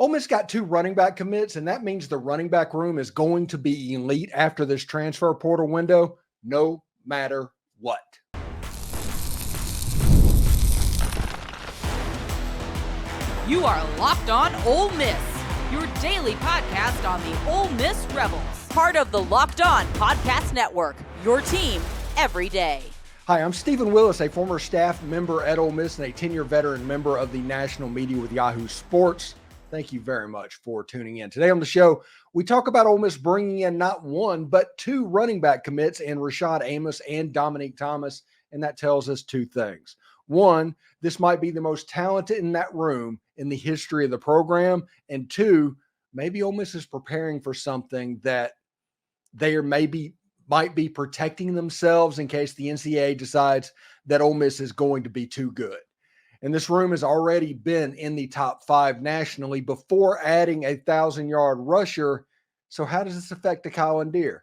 Ole Miss got 2 running back commits, and that means the running back room is going to be elite after this transfer portal window, no matter what. You are Locked On Ole Miss, your daily podcast on the Ole Miss Rebels. Part of the Locked On Podcast Network, your team every day. Hi, I'm Stephen Willis, a former staff member at Ole Miss and a 10-year veteran member of the national media with Yahoo Sports. Thank you very much for tuning in. Today on the show, we talk about Ole Miss bringing in not 1, but 2 running back commits in Rashad Amos and Domonique Thomas, and that tells us 2 things. 1, this might be the most talented in that room in the history of the program, and 2, maybe Ole Miss is preparing for something that they might be protecting themselves in case the NCAA decides that Ole Miss is going to be too good. And this room has already been in the top 5 nationally before adding a 1,000-yard rusher. So how does this affect Akylin?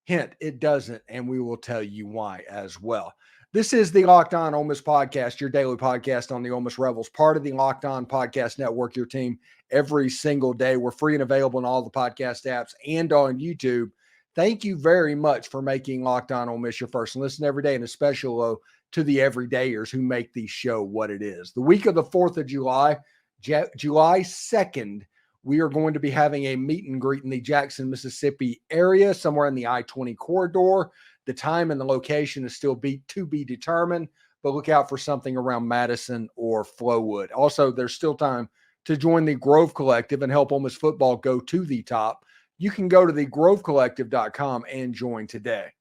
Hint, it doesn't, and we will tell you why as well. This is the Locked On Ole Miss podcast, your daily podcast on the Ole Miss Rebels, part of the Locked On Podcast Network, your team every single day. We're free and available in all the podcast apps and on YouTube. Thank you very much for making Locked On Ole Miss your first listen every day, and a special hello to the everydayers who make the show what it is. The week of the 4th of July, July 2nd, we are going to be having a meet and greet in the Jackson, Mississippi area, somewhere in the I-20 corridor. The time and the location is still to be determined, but look out for something around Madison or Flowood. Also, there's still time to join the Grove Collective and help Ole Miss football go to the top. You can go to thegrovecollective.com and join today.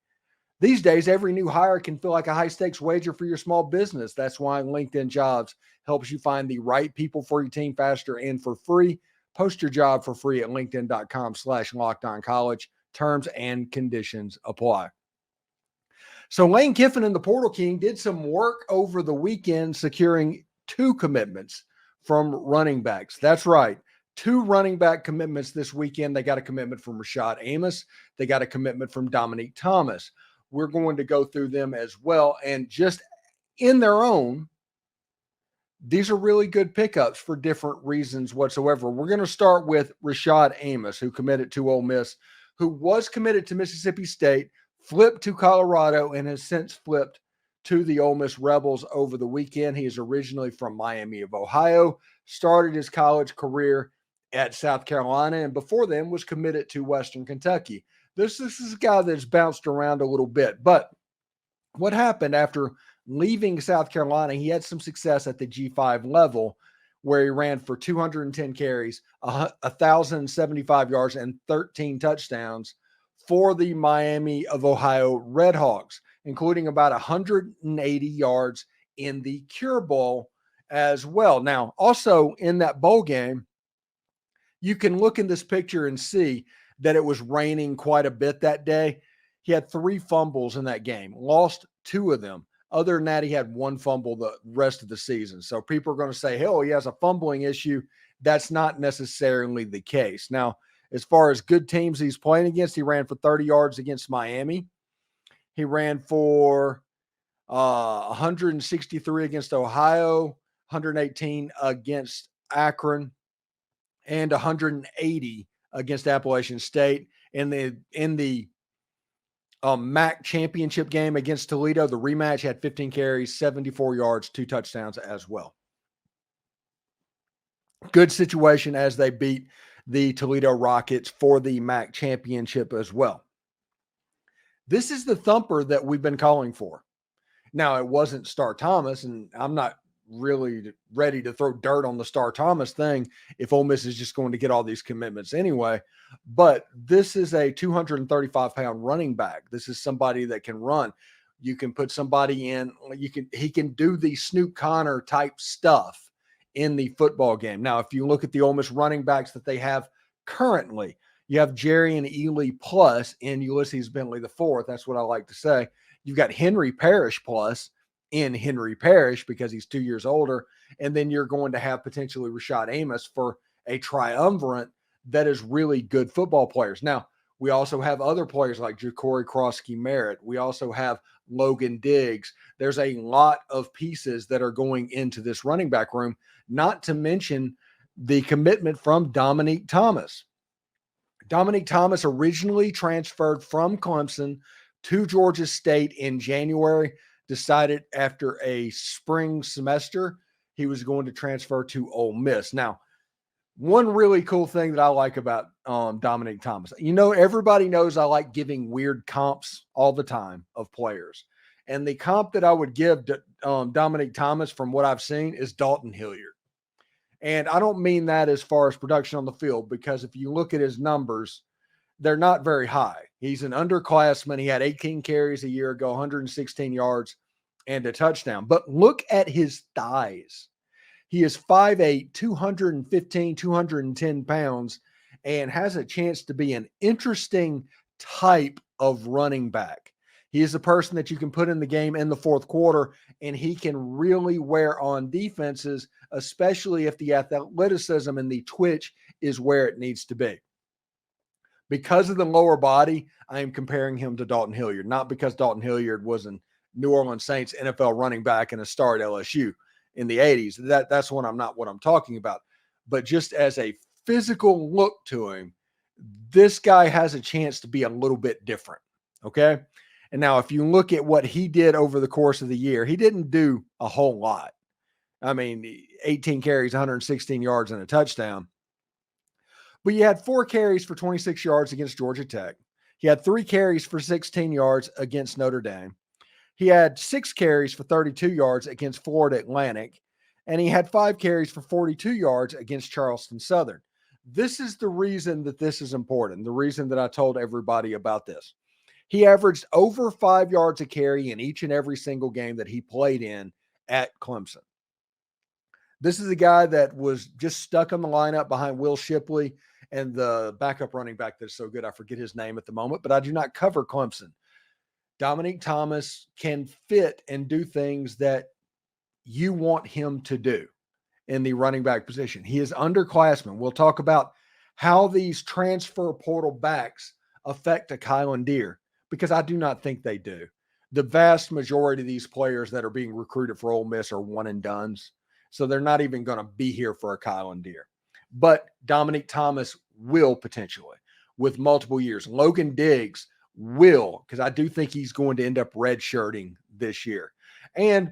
These days, every new hire can feel like a high-stakes wager for your small business. That's why LinkedIn Jobs helps you find the right people for your team faster and for free. Post your job for free at linkedin.com/lockedoncollege. Terms and conditions apply. So Lane Kiffin and the Portal King did some work over the weekend securing 2 commitments from running backs. That's right. 2 running back commitments this weekend. They got a commitment from Rashad Amos. They got a commitment from Domonique Thomas. We're going to go through them as well. And just in their own, these are really good pickups for different reasons whatsoever. We're going to start with Rashad Amos, who committed to Ole Miss, who was committed to Mississippi State, flipped to Colorado, and has since flipped to the Ole Miss Rebels over the weekend. He is originally from Miami of Ohio, started his college career at South Carolina, and before then was committed to Western Kentucky. This is a guy that's bounced around a little bit, but what happened after leaving South Carolina, he had some success at the G5 level where he ran for 210 carries, 1,075 yards, and 13 touchdowns for the Miami of Ohio Redhawks, including about 180 yards in the Cure Bowl as well. Now, also in that bowl game, you can look in this picture and see that it was raining quite a bit that day. He had 3 fumbles in that game, lost 2 of them. Other than that, he had 1 fumble the rest of the season. So people are going to say, hell, he has a fumbling issue. That's not necessarily the case. Now, as far as good teams he's playing against, he ran for 30 yards against Miami. He ran for 163 against Ohio, 118 against Akron, and 180 against Appalachian State. In the MAC championship game against Toledo, the rematch, had 15 carries, 74 yards, 2 touchdowns as well. Good situation as they beat the Toledo Rockets for the MAC championship as well. This is the thumper that we've been calling for. Now, it wasn't Star Thomas, and I'm not really ready to throw dirt on the Star Thomas thing if Ole Miss is just going to get all these commitments anyway. But this is a 235-pound running back. This is somebody that can run. You can put somebody in. He can do the Snoop Connor type stuff in the football game. Now, if you look at the Ole Miss running backs that they have currently, you have Jerry and Ely plus in Ulysses Bentley IV. That's what I like to say. You've got Henry Parrish plus in Henry Parrish because he's 2 years older. And then you're going to have potentially Rashad Amos for a triumvirate that is really good football players. Now, we also have other players like Ja'Cory Krosky-Merritt. We also have Logan Diggs. There's a lot of pieces that are going into this running back room, not to mention the commitment from Domonique Thomas. Domonique Thomas originally transferred from Clemson to Georgia State in January, decided after a spring semester he was going to transfer to Ole Miss. Now, one really cool thing that I like about Domonique Thomas, everybody knows I like giving weird comps all the time of players. And the comp that I would give Domonique Thomas from what I've seen is Dalton Hilliard. And I don't mean that as far as production on the field, because if you look at his numbers, they're not very high. He's an underclassman. He had 18 carries a year ago, 116 yards, and a touchdown. But look at his thighs. He is 5'8", 215, 210 pounds, and has a chance to be an interesting type of running back. He is a person that you can put in the game in the fourth quarter, and he can really wear on defenses, especially if the athleticism and the twitch is where it needs to be. Because of the lower body, I am comparing him to Dalton Hilliard, not because Dalton Hilliard was a New Orleans Saints NFL running back and a star at LSU in the 80s. That's what I'm talking about. But just as a physical look to him, this guy has a chance to be a little bit different. Okay. And now if you look at what he did over the course of the year, he didn't do a whole lot. I mean, 18 carries, 116 yards and a touchdown. But you had 4 carries for 26 yards against Georgia Tech. He had 3 carries for 16 yards against Notre Dame. He had 6 carries for 32 yards against Florida Atlantic. And he had 5 carries for 42 yards against Charleston Southern. This is the reason that this is important, the reason that I told everybody about this. He averaged over 5 yards a carry in each and every single game that he played in at Clemson. This is a guy that was just stuck on the lineup behind Will Shipley and the backup running back that's so good. I forget his name at the moment, but I do not cover Clemson. Domonique Thomas can fit and do things that you want him to do in the running back position. He is underclassman. We'll talk about how these transfer portal backs affect Akylin, because I do not think they do. The vast majority of these players that are being recruited for Ole Miss are one and dones. So they're not even going to be here for Akylin. But Domonique Thomas will potentially with multiple years. Logan Diggs will, because I do think he's going to end up redshirting this year. And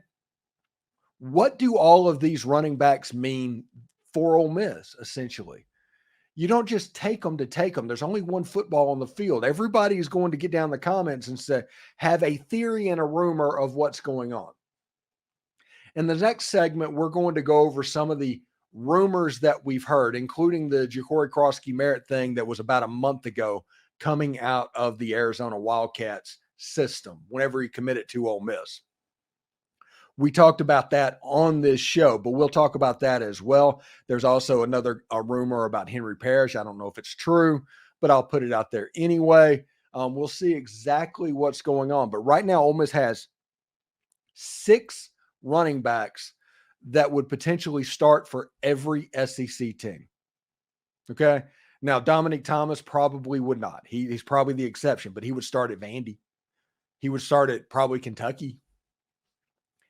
what do all of these running backs mean for Ole Miss, essentially? You don't just take them to take them. There's only one football on the field. Everybody is going to get down in the comments and say, have a theory and a rumor of what's going on. In the next segment, we're going to go over some of the rumors that we've heard, including the Ja'Cory Krosky-Merritt thing that was about a month ago coming out of the Arizona Wildcats system whenever he committed to Ole Miss. We talked about that on this show, but we'll talk about that as well. There's also a rumor about Henry Parrish. I don't know if it's true, but I'll put it out there anyway. We'll see exactly what's going on. But right now, Ole Miss has 6 running backs that would potentially start for every SEC team. Okay. Now, Domonique Thomas probably would not. He's probably the exception, but he would start at Vandy. He would start at probably Kentucky.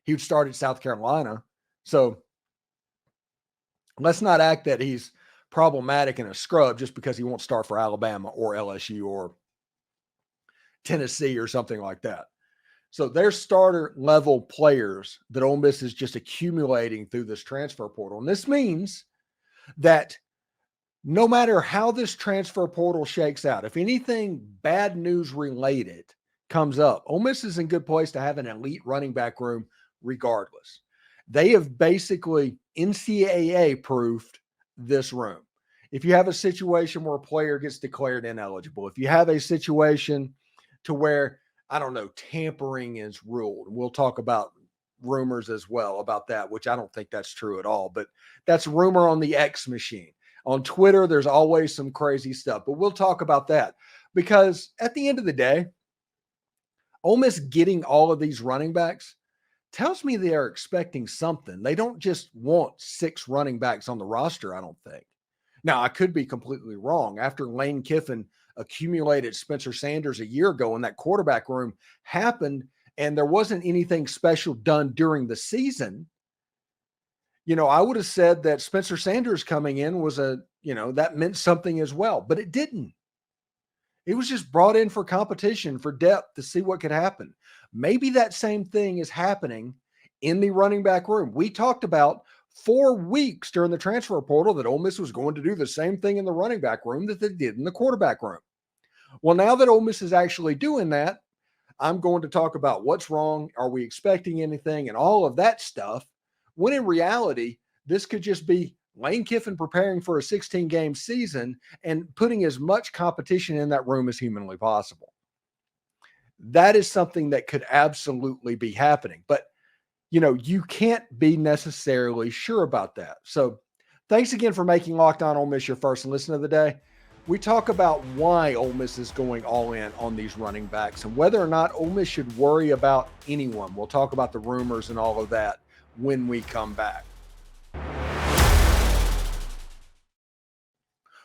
He would start at South Carolina. So let's not act that he's problematic and a scrub just because he won't start for Alabama or LSU or Tennessee or something like that. So they're starter level players that Ole Miss is just accumulating through this transfer portal. And this means that no matter how this transfer portal shakes out, if anything bad news related comes up, Ole Miss is in good place to have an elite running back room regardless. They have basically NCAA proofed this room. If you have a situation where a player gets declared ineligible, if you have a situation to where, I don't know, tampering is ruled, we'll talk about rumors as well about that, which I don't think that's true at all, but that's rumor on the X machine. On Twitter, there's always some crazy stuff, but we'll talk about that because at the end of the day, Ole Miss getting all of these running backs tells me they are expecting something. They don't just want 6 running backs on the roster, I don't think. Now, I could be completely wrong. After Lane Kiffin accumulated Spencer Sanders a year ago and that quarterback room happened and there wasn't anything special done during the season, I would have said that Spencer Sanders coming in was that meant something as well, but it didn't. It was just brought in for competition, for depth, to see what could happen. Maybe that same thing is happening in the running back room. We talked about 4 weeks during the transfer portal that Ole Miss was going to do the same thing in the running back room that they did in the quarterback room. Well, now that Ole Miss is actually doing that, I'm going to talk about what's wrong. Are we expecting anything and all of that stuff? When in reality, this could just be Lane Kiffin preparing for a 16-game season and putting as much competition in that room as humanly possible. That is something that could absolutely be happening. But, you can't be necessarily sure about that. So thanks again for making Locked On Ole Miss your first listen of the day. We talk about why Ole Miss is going all in on these running backs and whether or not Ole Miss should worry about anyone. We'll talk about the rumors and all of that when we come back.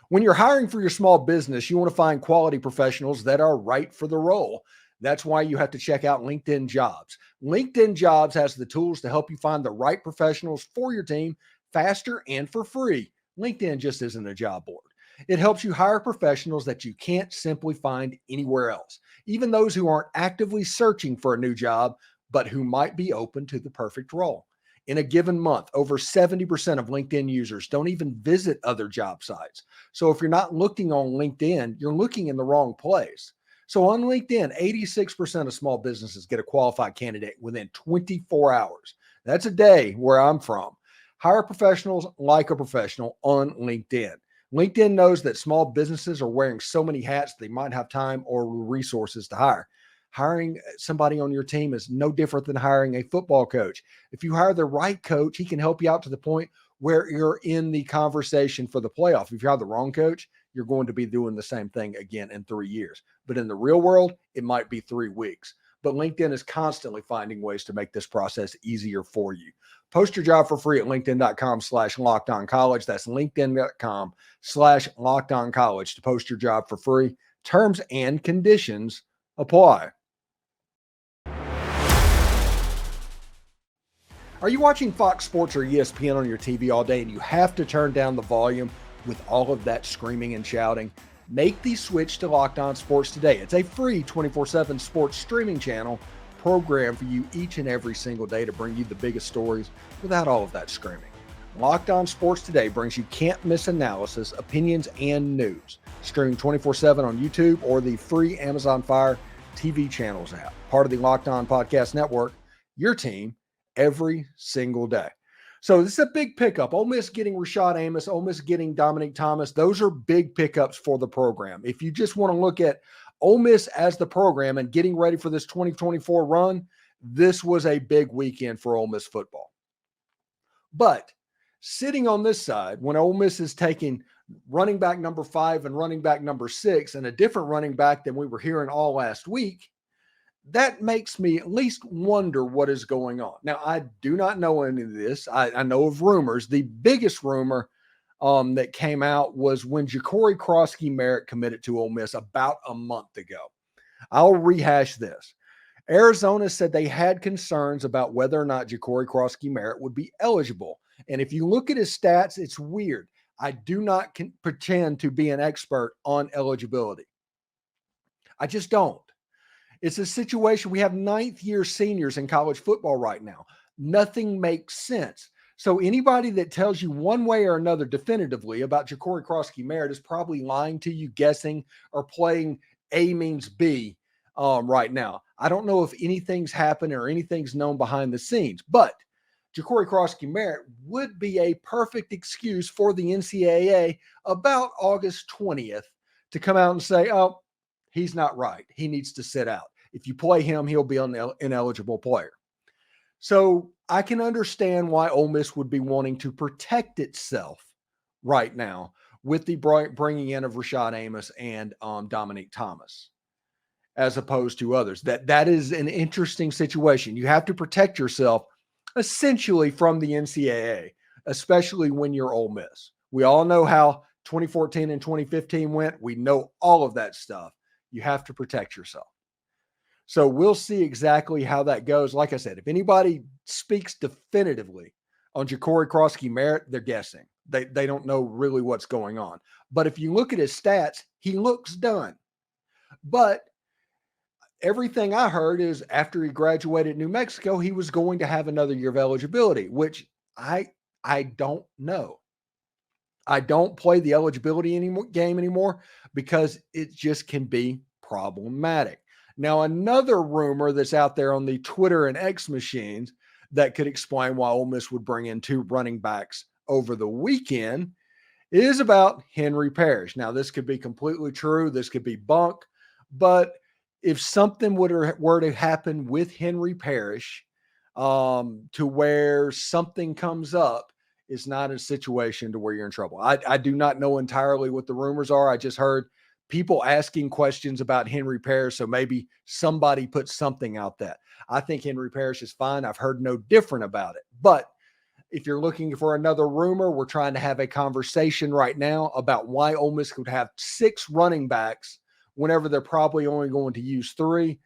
When you're hiring for your small business, you want to find quality professionals that are right for the role. That's why you have to check out LinkedIn Jobs. LinkedIn Jobs has the tools to help you find the right professionals for your team faster and for free. LinkedIn just isn't a job board. It helps you hire professionals that you can't simply find anywhere else, even those who aren't actively searching for a new job, but who might be open to the perfect role. In a given month, over 70% of LinkedIn users don't even visit other job sites. So if you're not looking on LinkedIn, you're looking in the wrong place. So on LinkedIn, 86% of small businesses get a qualified candidate within 24 hours. That's a day where I'm from. Hire professionals like a professional on LinkedIn. LinkedIn knows that small businesses are wearing so many hats they might have time or resources to hire. Hiring somebody on your team is no different than hiring a football coach. If you hire the right coach, he can help you out to the point where you're in the conversation for the playoff. If you hire the wrong coach, you're going to be doing the same thing again in 3 years. But in the real world, it might be 3 weeks. But LinkedIn is constantly finding ways to make this process easier for you. Post your job for free at linkedin.com/lockedoncollege. That's linkedin.com/lockedoncollege to post your job for free. Terms and conditions apply. Are you watching Fox Sports or ESPN on your TV all day and you have to turn down the volume with all of that screaming and shouting? Make the switch to Locked On Sports today. It's a free 24/7 sports streaming channel program for you each and every single day to bring you the biggest stories without all of that screaming. Locked On Sports Today brings you can't-miss analysis, opinions, and news. Streaming 24/7 on YouTube or the free Amazon Fire TV channels app. Part of the Locked On Podcast Network, your team every single day. So this is a big pickup. Ole Miss getting Rashad Amos, Ole Miss getting Domonique Thomas. Those are big pickups for the program. If you just want to look at Ole Miss as the program and getting ready for this 2024 run, this was a big weekend for Ole Miss football. But sitting on this side, when Ole Miss is taking running back number 5 and running back number 6 and a different running back than we were hearing all last week, that makes me at least wonder what is going on. Now, I do not know any of this. I know of rumors. The biggest rumor that came out was when Ja'Cory Crosky-Merritt committed to Ole Miss about a month ago. I'll rehash this. Arizona said they had concerns about whether or not Ja'Cory Crosky-Merritt would be eligible. And if you look at his stats, it's weird. I do not pretend to be an expert on eligibility. I just don't. It's a situation. We have 9th-year seniors in college football right now. Nothing makes sense. So anybody that tells you one way or another definitively about Ja'Cory Crosky-Merritt is probably lying to you, guessing, or playing A means B right now. I don't know if anything's happened or anything's known behind the scenes, but Ja'Cory Crosky-Merritt would be a perfect excuse for the NCAA about August 20th to come out and say, oh, he's not right. He needs to sit out. If you play him, he'll be an ineligible player. So I can understand why Ole Miss would be wanting to protect itself right now with the bringing in of Rashad Amos and Domonique Thomas, as opposed to others. That is an interesting situation. You have to protect yourself essentially from the NCAA, especially when you're Ole Miss. We all know how 2014 and 2015 went. We know all of that stuff. You have to protect yourself. So we'll see exactly how that goes. Like I said, if anybody speaks definitively On Ja'Cory Krosky-Merritt, they're guessing. They don't know really what's going on. But if you look at his stats, he looks done. But everything I heard is after he graduated New Mexico, he was going to have another year of eligibility, which I don't know. I don't play the eligibility game anymore because it just can be problematic. Now, another rumor that's out there on the Twitter and X machines that could explain why Ole Miss would bring in 2 running backs over the weekend is about Henry Parrish. Now, this could be completely true. This could be bunk. But if something were to happen with Henry Parrish to where something comes up, it's not a situation to where you're in trouble. I do not know entirely what the rumors are. I just heard people asking questions about Henry Parrish, so maybe somebody put something out there. I think Henry Parrish is fine. I've heard no different about it. But if you're looking for another rumor, we're trying to have a conversation right now about why Ole Miss could have 6 running backs whenever they're probably only going to use 3.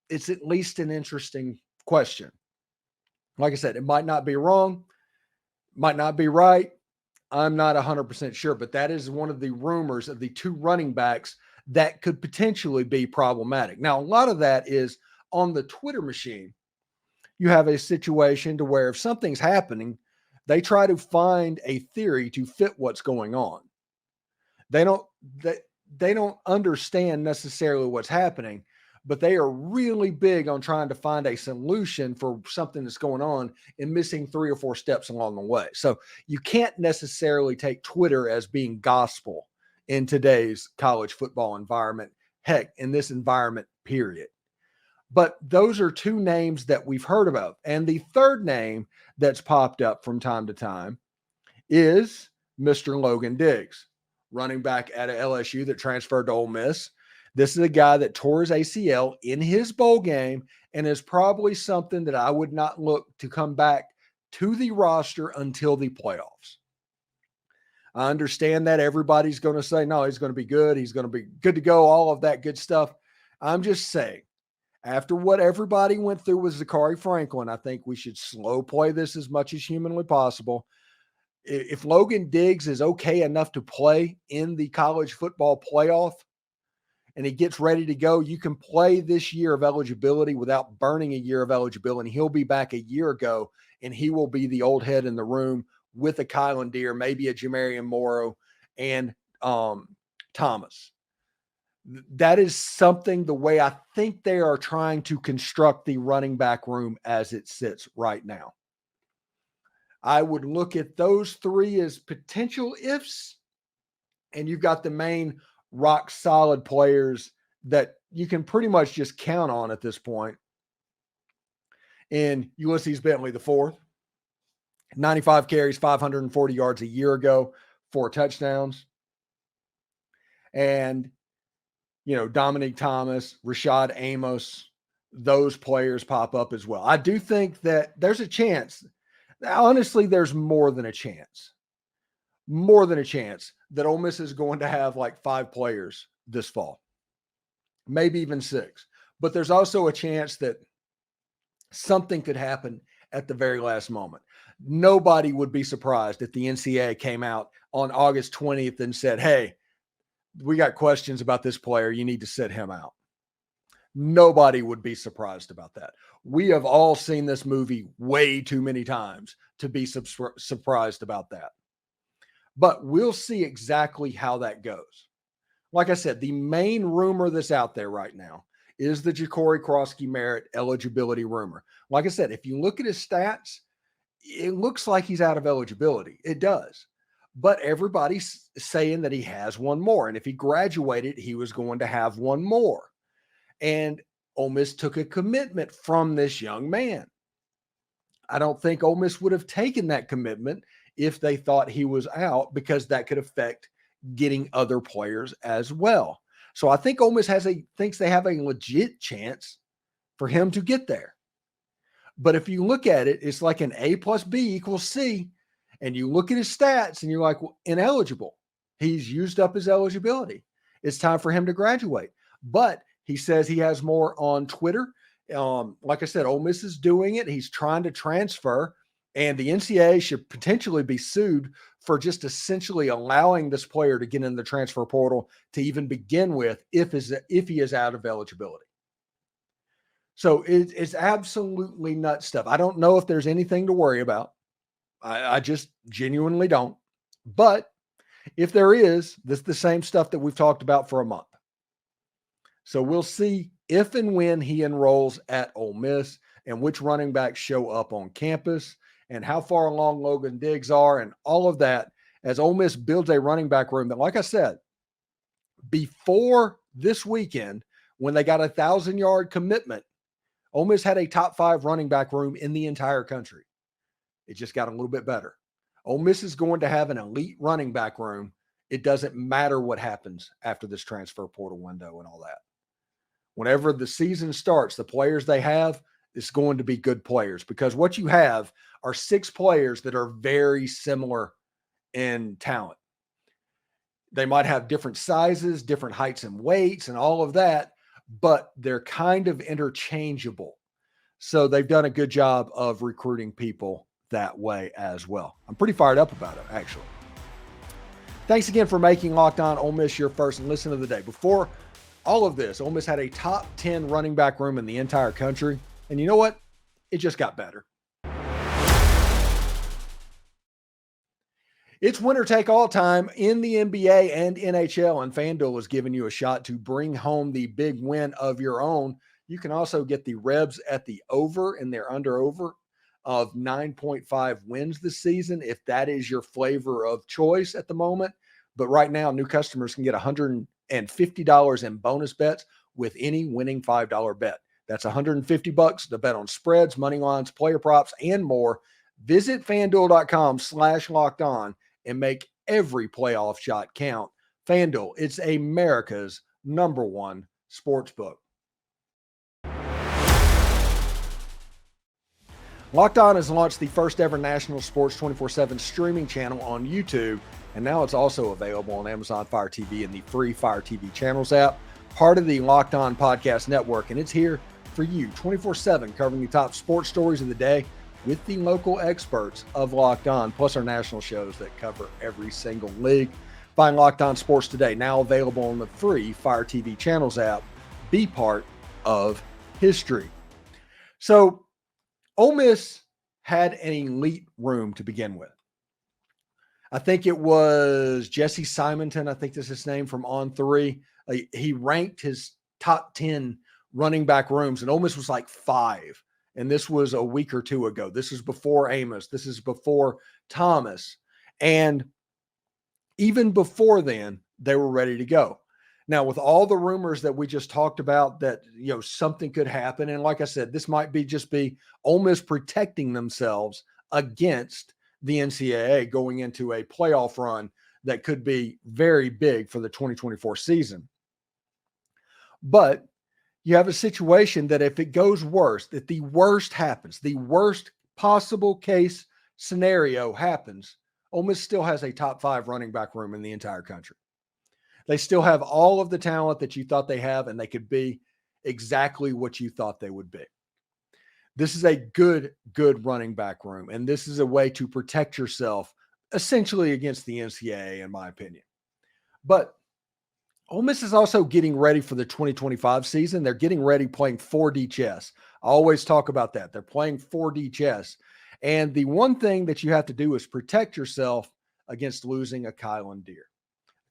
It's at least an interesting question. Like I said, it might not be wrong, might not be right. I'm not 100% sure, but that is one of the rumors of the 2 running backs that could potentially be problematic. Now, a lot of that is on the Twitter machine. You have a situation to where if something's happening, they try to find a theory to fit what's going on. They don't understand necessarily what's happening, but they are really big on trying to find a solution for something that's going on and missing 3 or 4 steps along the way. So you can't necessarily take Twitter as being gospel in today's college football environment. Heck, in this environment, period. But those are 2 names that we've heard about. And the third name that's popped up from time to time is Mr. Logan Diggs, running back at LSU that transferred to Ole Miss. This is a guy that tore his ACL in his bowl game and is probably something that I would not look to come back to the roster until the playoffs. I understand that everybody's going to say, no, he's going to be good. He's going to be good to go, all of that good stuff. I'm just saying, after what everybody went through with Zachary Franklin, I think we should slow play this as much as humanly possible. If Logan Diggs is okay enough to play in the college football playoff and he gets ready to go, you can play this year of eligibility without burning a year of eligibility. He'll be back a year ago, and he will be the old head in the room with a Akylin Deer, maybe a Jamarian Morrow, and Thomas. That is something the way I think they are trying to construct the running back room as it sits right now. I would look at those 3 as potential ifs, and you've got the main rock solid players that you can pretty much just count on at this point. And Ulysses Bentley, the 4th, 95 carries, 540 yards a year ago, 4 touchdowns. And, Domonique Thomas, Rashad Amos, those players pop up as well. I do think that there's a chance. Honestly, there's more than a chance that Ole Miss is going to have like 5 players this fall, maybe even 6. But there's also a chance that something could happen at the very last moment. Nobody would be surprised if the NCAA came out on August 20th and said, hey, we got questions about this player. You need to sit him out. Nobody would be surprised about that. We have all seen this movie way too many times to be surprised about that. But we'll see exactly how that goes. Like I said, the main rumor that's out there right now is the Ja'Cory Krosky-Merritt eligibility rumor. Like I said, if you look at his stats, it looks like he's out of eligibility. It does. But everybody's saying that he has one more. And if he graduated, he was going to have one more. And Ole Miss took a commitment from this young man. I don't think Ole Miss would have taken that commitment if they thought he was out, because that could affect getting other players as well. So I think Ole Miss thinks they have a legit chance for him to get there. But if you look at it, it's like an A plus B equals C. And you look at his stats and you're like, well, ineligible. He's used up his eligibility. It's time for him to graduate. But he says he has more on Twitter. Like I said, Ole Miss is doing it. He's trying to transfer. And the NCAA should potentially be sued for just essentially allowing this player to get in the transfer portal to even begin with if he is out of eligibility. So it's absolutely nuts stuff. I don't know if there's anything to worry about. I just genuinely don't. But if there is, this is the same stuff that we've talked about for a month. So we'll see if and when he enrolls at Ole Miss and which running backs show up on campus and how far along Logan Diggs are and all of that as Ole Miss builds a running back room that, like I said, before this weekend, when they got a 1,000-yard commitment, Ole Miss had a top 5 running back room in the entire country. It just got a little bit better. Ole Miss is going to have an elite running back room. It doesn't matter what happens after this transfer portal window and all that. Whenever the season starts, the players they have is going to be good players, because what you have are 6 players that are very similar in talent. They might have different sizes, different heights and weights and all of that, but they're kind of interchangeable. So they've done a good job of recruiting people that way as well. I'm pretty fired up about it, actually. Thanks again for making Locked On Ole Miss your first listen of the day. Before all of this, Ole Miss had a top 10 running back room in the entire country. And you know what? It just got better. It's winner take all time in the NBA and NHL, and FanDuel is giving you a shot to bring home the big win of your own. You can also get the Rebs at the over and their under of 9.5 wins this season, if that is your flavor of choice at the moment. But right now, new customers can get $150 in bonus bets with any winning $5 bet. That's $150 to bet on spreads, money lines, player props, and more. Visit FanDuel.com/lockedon and make every playoff shot count. FanDuel, it's America's #1 sportsbook. Locked On has launched the first ever national sports 24/7 streaming channel on YouTube, and now it's also available on Amazon Fire TV and the free Fire TV channels app, part of the Locked On Podcast Network, and it's here for you 24/7, covering the top sports stories of the day with the local experts of Locked On, plus our national shows that cover every single league. Find Locked On Sports today, now available on the free Fire TV channels app. Be part of history. So Ole Miss had an elite room to begin with. I think it was Jesse Simonton, I think that's his name, from On3. He ranked his top 10 running back rooms, and Ole Miss was like 5. And this was a week or two ago. This is before Amos. This is before Thomas. And even before then, they were ready to go. Now, with all the rumors that we just talked about that, something could happen. And like I said, this might just be Ole Miss protecting themselves against the NCAA going into a playoff run that could be very big for the 2024 season. But you have a situation that if it goes worse, that the worst happens, the worst possible case scenario happens, Ole Miss still has a top 5 running back room in the entire country. They still have all of the talent that you thought they have, and they could be exactly what you thought they would be. This is a good running back room, and this is a way to protect yourself essentially against the NCAA, in my opinion. But Ole Miss is also getting ready for the 2025 season. They're getting ready playing 4D chess. I always talk about that. They're playing 4D chess. And the one thing that you have to do is protect yourself against losing Akylin Deer.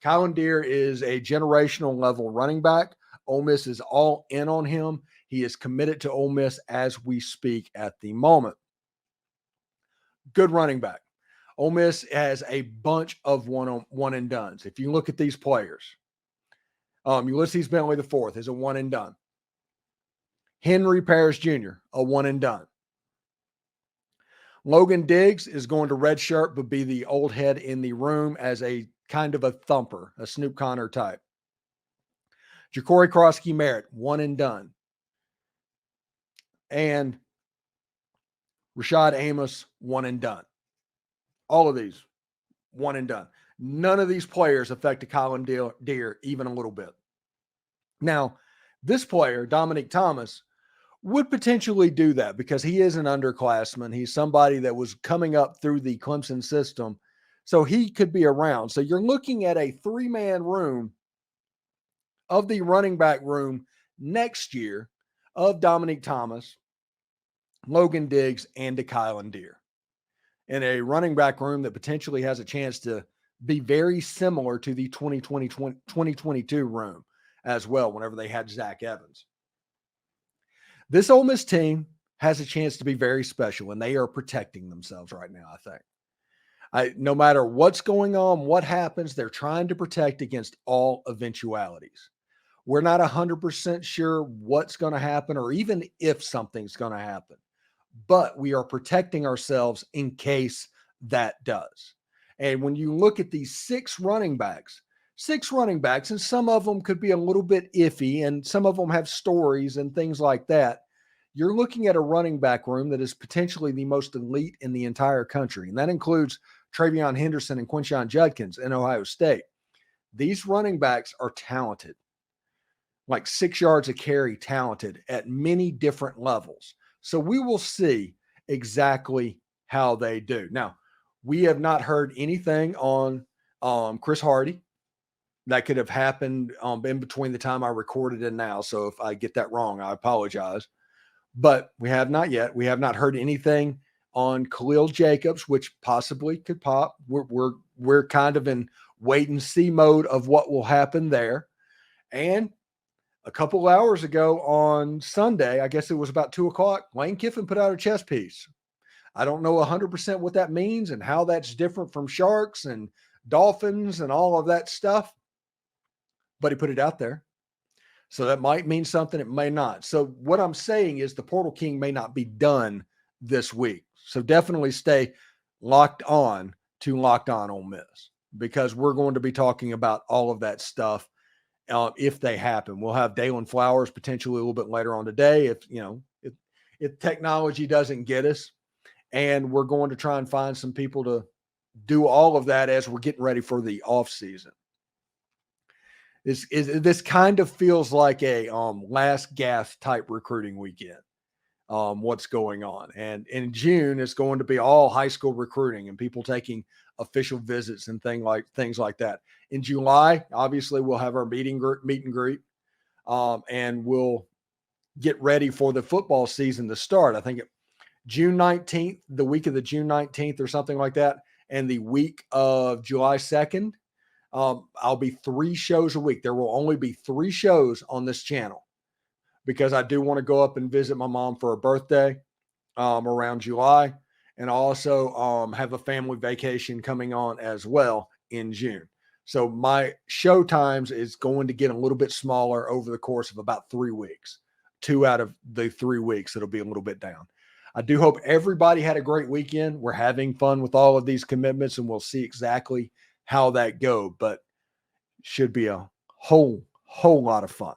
Akylin Deer is a generational level running back. Ole Miss is all in on him. He is committed to Ole Miss as we speak at the moment. Good running back. Ole Miss has a bunch of one and dones. If you look at these players, Ulysses Bentley IV is a one and done. Henry Parrish Jr., a one and done. Logan Diggs is going to redshirt, but be the old head in the room as a kind of a thumper, a Snoop Connor type. Ja'Cory Krosky-Merritt, one and done. And Rashad Amos, one and done. All of these, one and done. None of these players affect Akylin Deer even a little bit. Now, this player, Domonique Thomas, would potentially do that because he is an underclassman. He's somebody that was coming up through the Clemson system, so he could be around. So you're looking at a 3-man room of the running back room next year of Domonique Thomas, Logan Diggs, and Akylin in a running back room that potentially has a chance to be very similar to the 2022 room as well, whenever they had Zach Evans. This Ole Miss team has a chance to be very special, and they are protecting themselves right now, I think. No matter what's going on, what happens, they're trying to protect against all eventualities. We're not 100% sure what's going to happen or even if something's going to happen, but we are protecting ourselves in case that does. And when you look at these 6 running backs, and some of them could be a little bit iffy, and some of them have stories and things like that. You're looking at a running back room that is potentially the most elite in the entire country. And that includes Travion Henderson and Quinshon Judkins in Ohio State. These running backs are talented, like 6 yards a carry talented at many different levels. So we will see exactly how they do. Now, we have not heard anything on Chris Hardy. That could have happened in between the time I recorded and now. So if I get that wrong, I apologize. But we have not yet. We have not heard anything on Khalil Jacobs, which possibly could pop. We're kind of in wait and see mode of what will happen there. And a couple hours ago on Sunday, I guess it was about 2:00, Lane Kiffin put out a chess piece. I don't know 100% what that means and how that's different from Sharks and Dolphins and all of that stuff, but he put it out there. So that might mean something. It may not. So what I'm saying is the Portal King may not be done this week. So definitely stay locked on to Locked On Ole Miss, because we're going to be talking about all of that stuff if they happen. We'll have Dalen Flowers potentially a little bit later on today if technology doesn't get us. And we're going to try and find some people to do all of that as we're getting ready for the off season. This kind of feels like a last gasp type recruiting weekend. What's going on. And in June, it's going to be all high school recruiting and people taking official visits and things like that. In July, obviously, we'll have our meet and greet, and we'll get ready for the football season to start. I think June 19th, the week of the June 19th or something like that, and the week of July 2nd, I'll be 3 shows a week. There will only be 3 shows on this channel, because I do want to go up and visit my mom for her birthday around July. And also have a family vacation coming on as well in June. So my show times is going to get a little bit smaller over the course of about 3 weeks. 2 out of the 3 weeks, it'll be a little bit down. I do hope everybody had a great weekend. We're having fun with all of these commitments, and we'll see exactly how that go, but should be a whole lot of fun.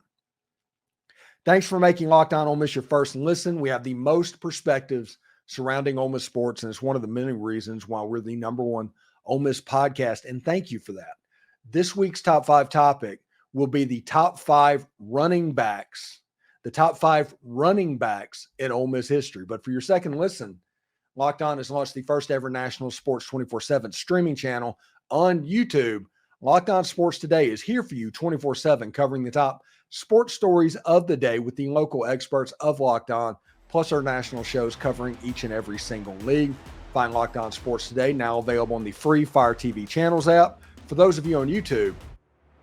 Thanks for making Locked On Ole Miss your first listen. We have the most perspectives surrounding Ole Miss sports, and it's one of the many reasons why we're the number one Ole Miss podcast, and thank you for that. This week's top 5 topic will be the top 5 running backs, in Ole Miss history. But for your second listen, Locked On has launched the first ever national sports 24/7 streaming channel on YouTube. Locked On Sports Today is here for you 24/7, covering the top sports stories of the day with the local experts of Locked On, plus our national shows covering each and every single league. Find Locked On Sports Today now available on the free Fire TV Channels app. For those of you on YouTube,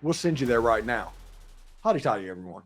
we'll send you there right now. Howdy toddy, everyone.